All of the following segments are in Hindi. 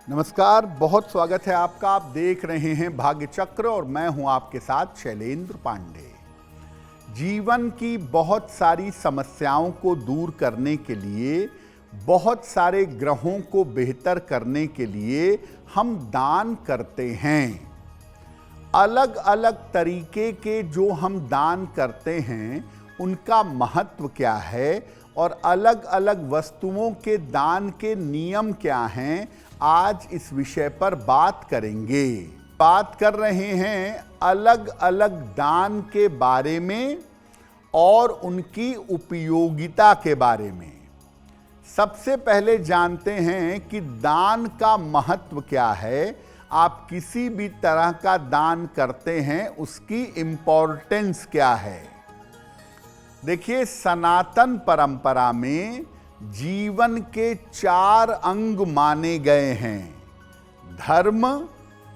नमस्कार, बहुत स्वागत है आपका। आप देख रहे हैं भाग्य चक्र और मैं हूं आपके साथ शैलेंद्र पांडे। जीवन की बहुत सारी समस्याओं को दूर करने के लिए, बहुत सारे ग्रहों को बेहतर करने के लिए हम दान करते हैं। अलग अलग तरीके के जो हम दान करते हैं उनका महत्व क्या है और अलग अलग वस्तुओं के दान के नियम क्या हैं, आज इस विषय पर बात करेंगे। बात कर रहे हैं अलग अलग दान के बारे में और उनकी उपयोगिता के बारे में। सबसे पहले जानते हैं कि दान का महत्व क्या है। आप किसी भी तरह का दान करते हैं, उसकी इंपॉर्टेंस क्या है। देखिए, सनातन परंपरा में जीवन के 4 अंग माने गए हैं: धर्म,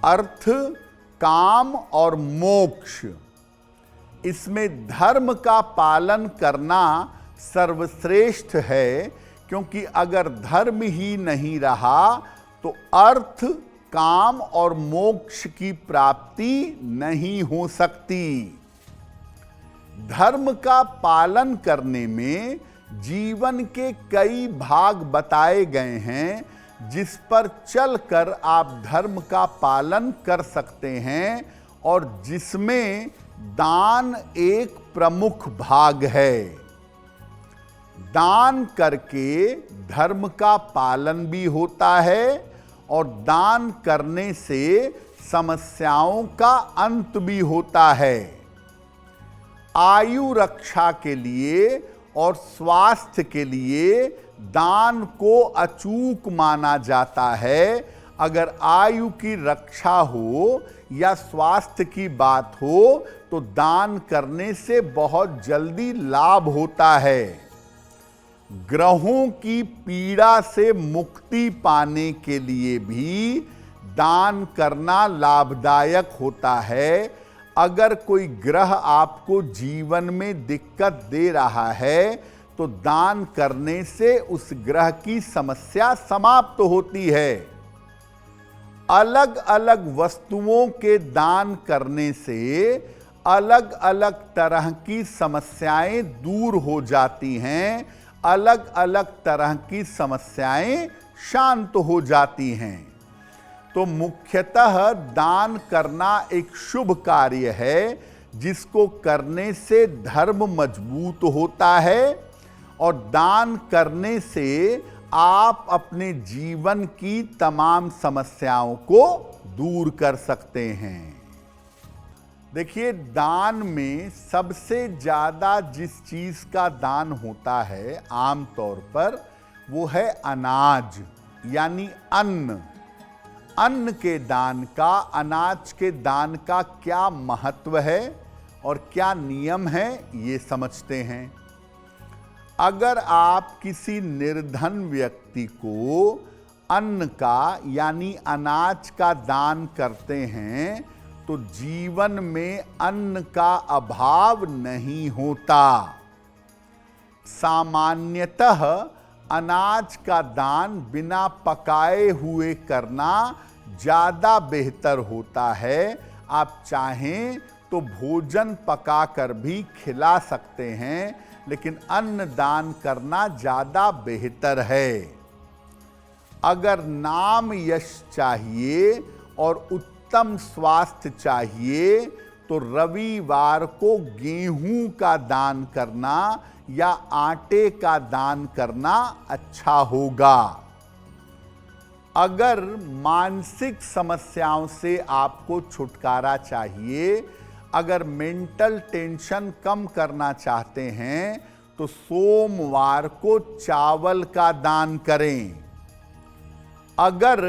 अर्थ, काम और मोक्ष। इसमें धर्म का पालन करना सर्वश्रेष्ठ है, क्योंकि अगर धर्म ही नहीं रहा तो अर्थ, काम और मोक्ष की प्राप्ति नहीं हो सकती। धर्म का पालन करने में जीवन के कई भाग बताए गए हैं, जिस पर चलकर आप धर्म का पालन कर सकते हैं और जिसमें दान एक प्रमुख भाग है। दान करके धर्म का पालन भी होता है और दान करने से समस्याओं का अंत भी होता है। आयु रक्षा के लिए और स्वास्थ्य के लिए दान को अचूक माना जाता है। अगर आयु की रक्षा हो या स्वास्थ्य की बात हो तो दान करने से बहुत जल्दी लाभ होता है। ग्रहों की पीड़ा से मुक्ति पाने के लिए भी दान करना लाभदायक होता है। अगर कोई ग्रह आपको जीवन में दिक्कत दे रहा है तो दान करने से उस ग्रह की समस्या समाप्त होती है। अलग अलग वस्तुओं के दान करने से अलग अलग तरह की समस्याएं दूर हो जाती हैं, अलग अलग तरह की समस्याएं शांत हो जाती हैं। तो मुख्यतः दान करना एक शुभ कार्य है, जिसको करने से धर्म मजबूत होता है और दान करने से आप अपने जीवन की तमाम समस्याओं को दूर कर सकते हैं। देखिए, दान में सबसे ज़्यादा जिस चीज़ का दान होता है आमतौर पर, वो है अनाज, यानी अन्न। अन्न के दान का, अनाज के दान का क्या महत्व है और क्या नियम है, ये समझते हैं। अगर आप किसी निर्धन व्यक्ति को अन्न का यानी अनाज का दान करते हैं तो जीवन में अन्न का अभाव नहीं होता। सामान्यतः अनाज का दान बिना पकाए हुए करना ज़्यादा बेहतर होता है। आप चाहें तो भोजन पकाकर भी खिला सकते हैं, लेकिन अन्न दान करना ज़्यादा बेहतर है। अगर नाम यश चाहिए और उत्तम स्वास्थ्य चाहिए तो रविवार को गेहूं का दान करना या आटे का दान करना अच्छा होगा। अगर मानसिक समस्याओं से आपको छुटकारा चाहिए, अगर मेंटल टेंशन कम करना चाहते हैं तो सोमवार को चावल का दान करें। अगर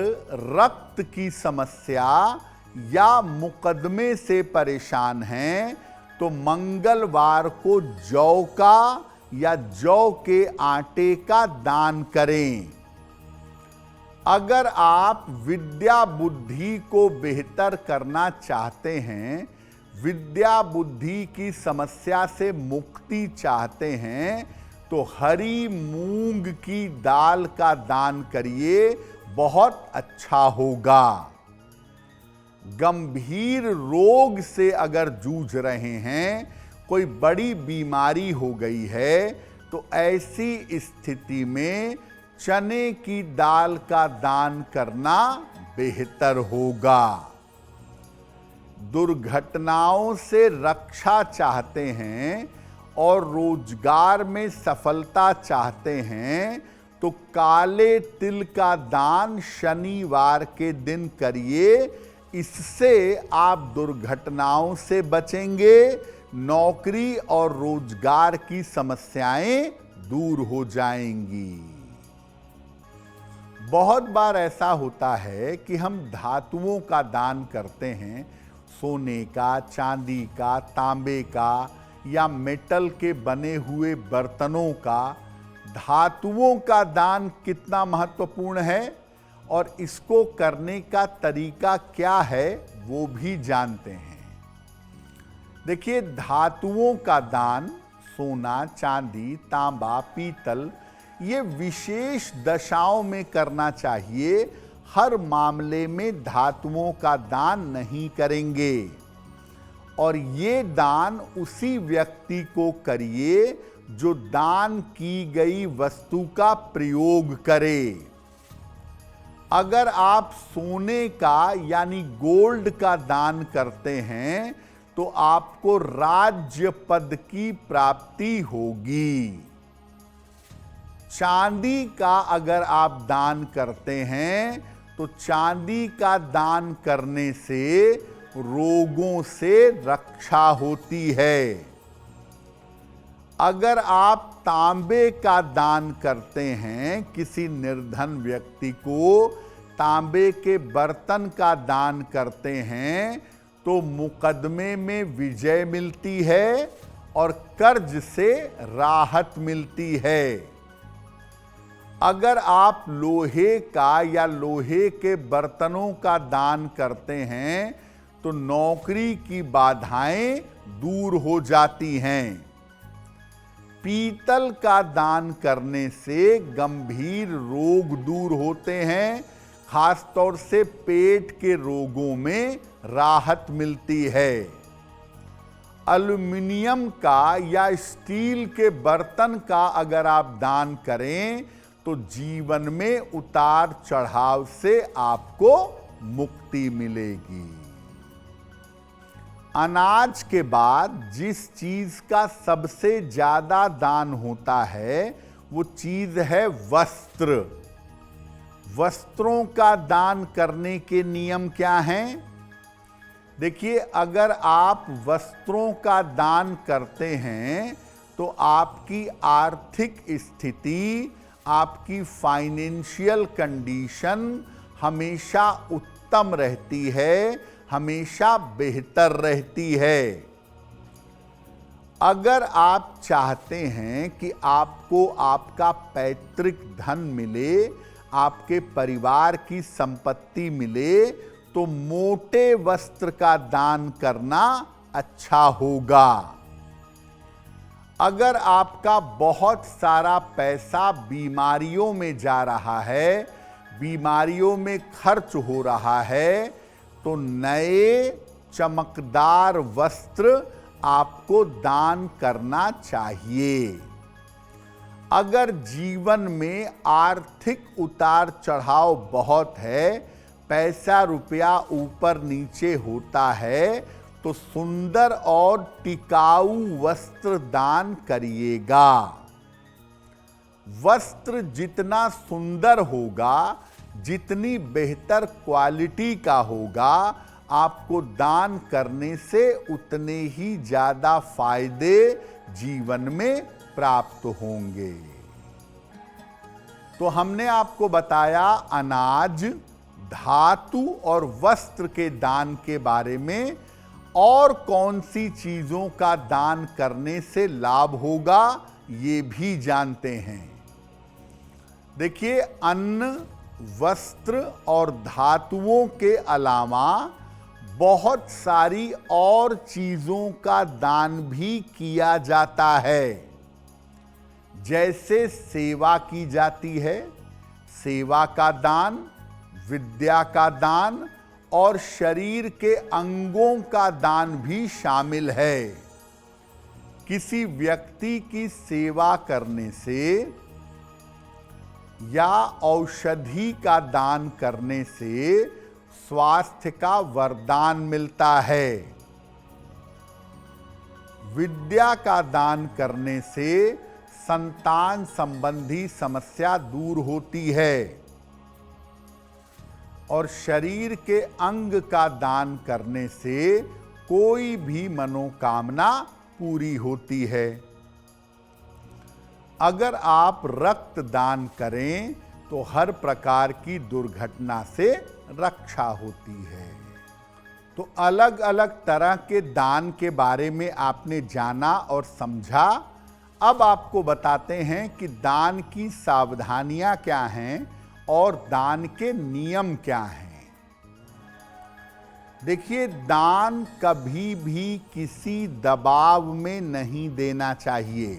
रक्त की समस्या या मुकदमे से परेशान हैं तो मंगलवार को जौ का या जौ के आटे का दान करें। अगर आप विद्या बुद्धि को बेहतर करना चाहते हैं, विद्या बुद्धि की समस्या से मुक्ति चाहते हैं, तो हरी मूंग की दाल का दान करिए। बहुत अच्छा होगा। गंभीर रोग से अगर जूझ रहे हैं, कोई बड़ी बीमारी हो गई है, तो ऐसी स्थिति में चने की दाल का दान करना बेहतर होगा। दुर्घटनाओं से रक्षा चाहते हैं और रोजगार में सफलता चाहते हैं, तो काले तिल का दान शनिवार के दिन करिए। इससे आप दुर्घटनाओं से बचेंगे, नौकरी और रोजगार की समस्याएं दूर हो जाएंगी। बहुत बार ऐसा होता है कि हम धातुओं का दान करते हैं, सोने का, चांदी का, तांबे का या मेटल के बने हुए बर्तनों का। धातुओं का दान कितना महत्वपूर्ण है और इसको करने का तरीका क्या है, वो भी जानते हैं। देखिए, धातुओं का दान सोना, चांदी, तांबा, पीतल, ये विशेष दशाओं में करना चाहिए। हर मामले में धातुओं का दान नहीं करेंगे। और ये दान उसी व्यक्ति को करिए जो दान की गई वस्तु का प्रयोग करे। अगर आप सोने का यानी गोल्ड का दान करते हैं, तो आपको राज्य पद की प्राप्ति होगी। चांदी का अगर आप दान करते हैं, तो चांदी का दान करने से रोगों से रक्षा होती है। अगर आप तांबे का दान करते हैं, किसी निर्धन व्यक्ति को तांबे के बर्तन का दान करते हैं, तो मुकदमे में विजय मिलती है और कर्ज से राहत मिलती है। अगर आप लोहे का या लोहे के बर्तनों का दान करते हैं, तो नौकरी की बाधाएं दूर हो जाती हैं। पीतल का दान करने से गंभीर रोग दूर होते हैं, खासतौर से पेट के रोगों में राहत मिलती है। एल्युमिनियम का या स्टील के बर्तन का अगर आप दान करें, तो जीवन में उतार चढ़ाव से आपको मुक्ति मिलेगी। अनाज के बाद जिस चीज का सबसे ज्यादा दान होता है, वो चीज है वस्त्र। वस्त्रों का दान करने के नियम क्या हैं? देखिए, अगर आप वस्त्रों का दान करते हैं, तो आपकी आर्थिक स्थिति, आपकी फाइनेंशियल कंडीशन हमेशा उत्तम रहती है, हमेशा बेहतर रहती है। अगर आप चाहते हैं कि आपको आपका पैतृक धन मिले, आपके परिवार की संपत्ति मिले, तो मोटे वस्त्र का दान करना अच्छा होगा। अगर आपका बहुत सारा पैसा बीमारियों में जा रहा है, बीमारियों में खर्च हो रहा है, तो नए चमकदार वस्त्र आपको दान करना चाहिए। अगर जीवन में आर्थिक उतार चढ़ाव बहुत है, पैसा रुपया ऊपर नीचे होता है, तो सुंदर और टिकाऊ वस्त्र दान करिएगा। वस्त्र जितना सुंदर होगा, जितनी बेहतर क्वालिटी का होगा, आपको दान करने से उतने ही ज्यादा फायदे जीवन में प्राप्त होंगे। तो हमने आपको बताया अनाज, धातु और वस्त्र के दान के बारे में। और कौन सी चीजों का दान करने से लाभ होगा, ये भी जानते हैं। देखिए, अन्न, वस्त्र और धातुओं के अलावा बहुत सारी और चीजों का दान भी किया जाता है। जैसे सेवा की जाती है, सेवा का दान, विद्या का दान और शरीर के अंगों का दान भी शामिल है। किसी व्यक्ति की सेवा करने से या औषधि का दान करने से स्वास्थ्य का वरदान मिलता है। विद्या का दान करने से संतान संबंधी समस्या दूर होती है और शरीर के अंग का दान करने से कोई भी मनोकामना पूरी होती है। अगर आप रक्त दान करें तो हर प्रकार की दुर्घटना से रक्षा होती है। तो अलग अलग तरह के दान के बारे में आपने जाना और समझा। अब आपको बताते हैं कि दान की सावधानियां क्या हैं और दान के नियम क्या हैं। देखिए, दान कभी भी किसी दबाव में नहीं देना चाहिए।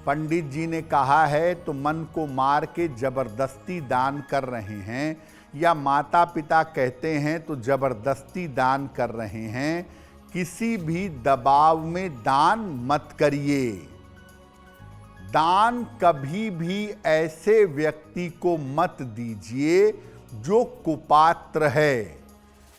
पंडित जी ने कहा है तो मन को मार के जबरदस्ती दान कर रहे हैं, या माता पिता कहते हैं तो जबरदस्ती दान कर रहे हैं। किसी भी दबाव में दान मत करिए। दान कभी भी ऐसे व्यक्ति को मत दीजिए जो कुपात्र है।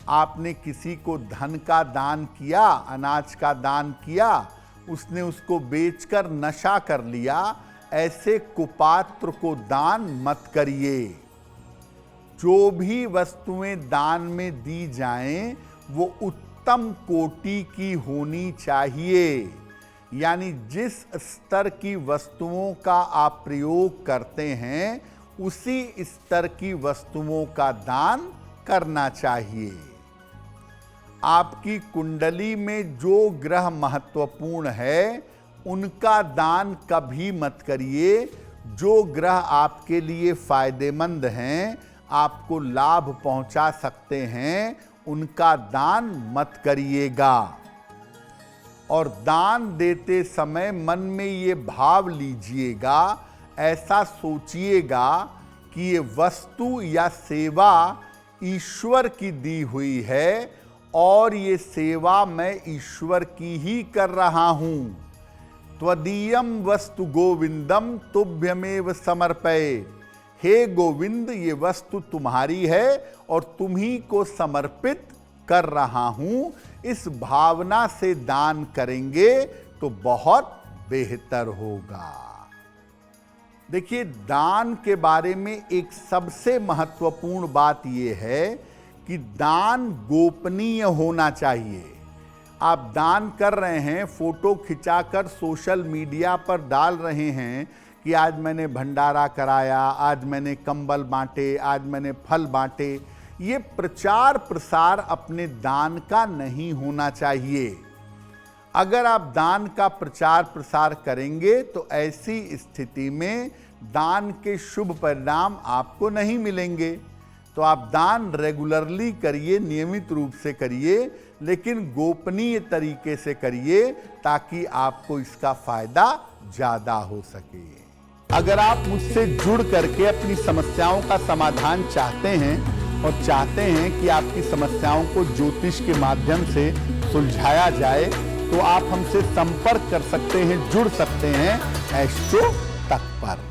आपने किसी को धन का दान किया, अनाज का दान किया, उसने उसको बेचकर नशा कर लिया, ऐसे कुपात्र को दान मत करिए। जो भी वस्तुएं दान में दी जाएं वो उत्तम कोटि की होनी चाहिए। यानी जिस स्तर की वस्तुओं का आप प्रयोग करते हैं उसी स्तर की वस्तुओं का दान करना चाहिए। आपकी कुंडली में जो ग्रह महत्वपूर्ण है उनका दान कभी मत करिए। जो ग्रह आपके लिए फायदेमंद हैं, आपको लाभ पहुंचा सकते हैं, उनका दान मत करिएगा। और दान देते समय मन में ये भाव लीजिएगा, ऐसा सोचिएगा कि ये वस्तु या सेवा ईश्वर की दी हुई है और ये सेवा मैं ईश्वर की ही कर रहा हूं। त्वदीयम वस्तु गोविंदम तुभ्यमेव समर्पये। हे गोविंद, ये वस्तु तुम्हारी है और तुम्ही को समर्पित कर रहा हूं। इस भावना से दान करेंगे तो बहुत बेहतर होगा। देखिए, दान के बारे में एक सबसे महत्वपूर्ण बात यह है कि दान गोपनीय होना चाहिए। आप दान कर रहे हैं, फोटो खिंचाकर सोशल मीडिया पर डाल रहे हैं कि आज मैंने भंडारा कराया, आज मैंने कंबल बांटे, आज मैंने फल बांटे। ये प्रचार प्रसार अपने दान का नहीं होना चाहिए। अगर आप दान का प्रचार प्रसार करेंगे तो ऐसी स्थिति में दान के शुभ परिणाम आपको नहीं मिलेंगे। तो आप दान रेगुलरली करिए, नियमित रूप से करिए, लेकिन गोपनीय तरीके से करिए ताकि आपको इसका फायदा ज्यादा हो सके। अगर आप मुझसे जुड़ करके अपनी समस्याओं का समाधान चाहते हैं और चाहते हैं कि आपकी समस्याओं को ज्योतिष के माध्यम से सुलझाया जाए, तो आप हमसे संपर्क कर सकते हैं, जुड़ सकते हैं एस्ट्रो तक पर।